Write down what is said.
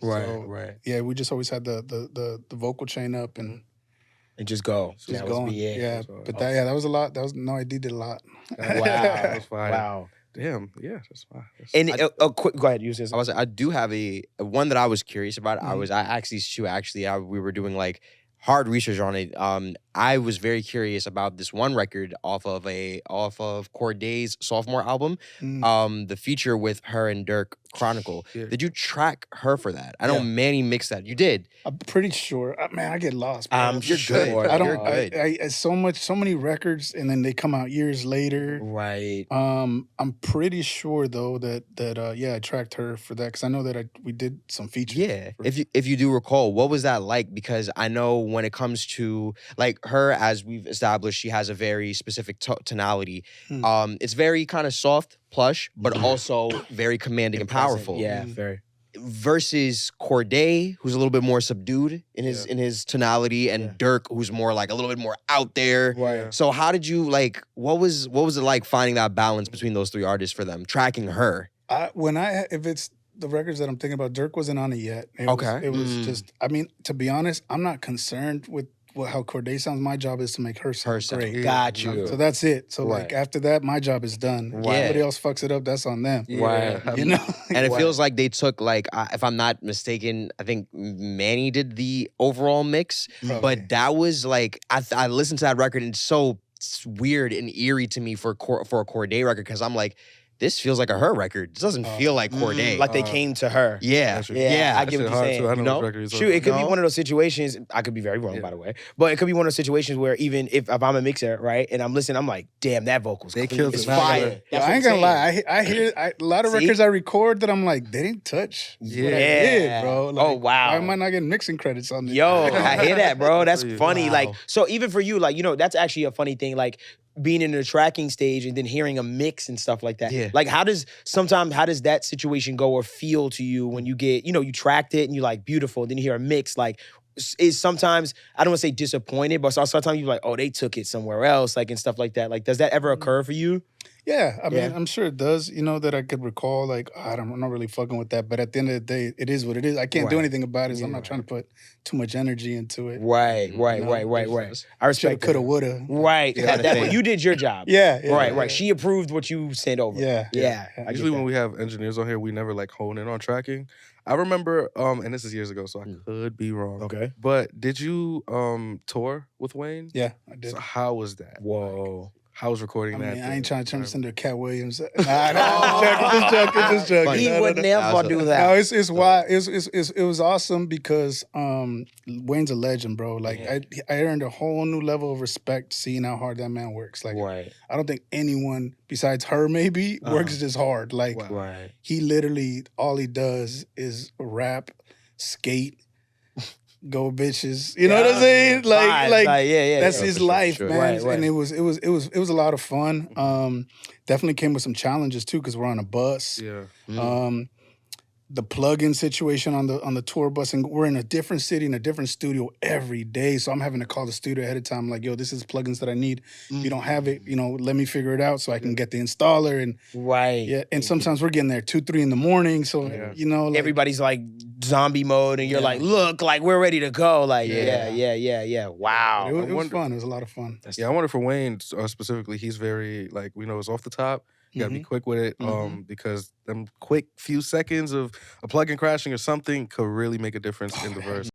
Right. Yeah, we just always had the vocal chain up and just go. just That going. was be it. Yeah, but that was a lot. That was no ID did a lot. Wow. That was fire. Wow. Damn, yeah, that's fine. And a quick, go ahead. You said I was. I do have a one that I was curious about. Mhm. We were doing like hard research on it. I was very curious about this one record off of Corday's sophomore album. The feature with her and Dirk, Chronicle. Yeah. Did you track her for that? I know Yeah. Manny mixed that. You did. I'm pretty sure. Man, I get lost. Bro. You're sure. good. I don't. You're good. I so many records, and then they come out years later. right. I'm pretty sure though that I tracked her for that because I know that we did some features. Yeah. If you do recall, what was that like? Because I know when it comes to like her, as we've established, she has a very specific tonality. It's very kind of soft, plush, but also very commanding and powerful. Yeah, very. Versus Corday, who's a little bit more subdued in his tonality, and Dirk, who's more like a little bit more out there. Right. So how did you like? What was it like finding that balance between those three artists for them, tracking her? If it's the records that I'm thinking about, Dirk wasn't on it yet. It was just. I mean, to be honest, I'm not concerned with how Corday sounds. My job is to make her sound great. Got you. So that's it. So like after that, my job is done. If anybody else fucks it up, that's on them. Right. You know. And it feels like they took like, if I'm not mistaken, I think Manny did the overall mix. But that was like, I listened to that record and it's so weird and eerie to me for a Corday record because I'm like, this feels like a her record. This doesn't feel like Corday. Like they came to her. Yeah. I get what you're saying. I know what record you're Shoot, it could be talking one of those situations. I could be very wrong, by the way, but it could be one of those situations where even if I'm a mixer, right, and I'm listening, I'm like, damn, that vocal's They clean. killed It's it. fire. Yo, I ain't gonna lie. I hear a lot of records I record that I'm like, they didn't touch. Yeah. What I did, bro. Like, Oh, wow. Why am I not getting mixing credits on this? Yo, I hear that, bro. That's funny. Wow. Like, so even for you, like, you know, that's actually a funny thing. Like, being in the tracking stage and then hearing a mix and stuff like that. Yeah. Like, how does that situation go or feel to you when you get, you know, you tracked it and you're like, beautiful, then you hear a mix, like, is sometimes, I don't want to say disappointed, but sometimes you're like, oh, they took it somewhere else, like, and stuff like that. Like, does that ever occur for you? Yeah, I mean, I'm sure it does. You know, that I could recall, like, I'm not really fucking with that. But at the end of the day, it is what it is. I can't do anything about it, so I'm not trying to put too much energy into it. Right. I respect Coulda, woulda. Right. You did your job. Yeah. Right. She approved what you sent over. Yeah. I Usually get when we have engineers on here, we never like hone in on tracking. I remember, and this is years ago, so I could be wrong. Okay. But did you tour with Wayne? Yeah, I did. So how was that? Whoa. How was recording that? I ain't trying to turn this into a Cat Williams. Just joking. He would never do that. No, it's why it was awesome because Wayne's a legend, bro. Like I earned a whole new level of respect seeing how hard that man works. Like I don't think anyone besides her maybe works this hard. Like he literally all he does is rap, skate. Go bitches, you know what I'm saying? Like that's his life, man. And it was a lot of fun. Definitely came with some challenges too, because we're on a bus. The plug-in situation on the tour bus, and we're in a different city, in a different studio every day. So I'm having to call the studio ahead of time, like, yo, this is plugins that I need. If you don't have it, you know, let me figure it out so I can get the installer. And and sometimes we're getting there 2, 3 in the morning. So you know, like, everybody's like zombie mode, and you're like, look, like we're ready to go. Like, wow. It was fun. It was a lot of fun. I wonder for Wayne specifically, he's very like, we know it's off the top. You gotta be quick with it, because them quick few seconds of a plug-in crashing or something could really make a difference in the verse.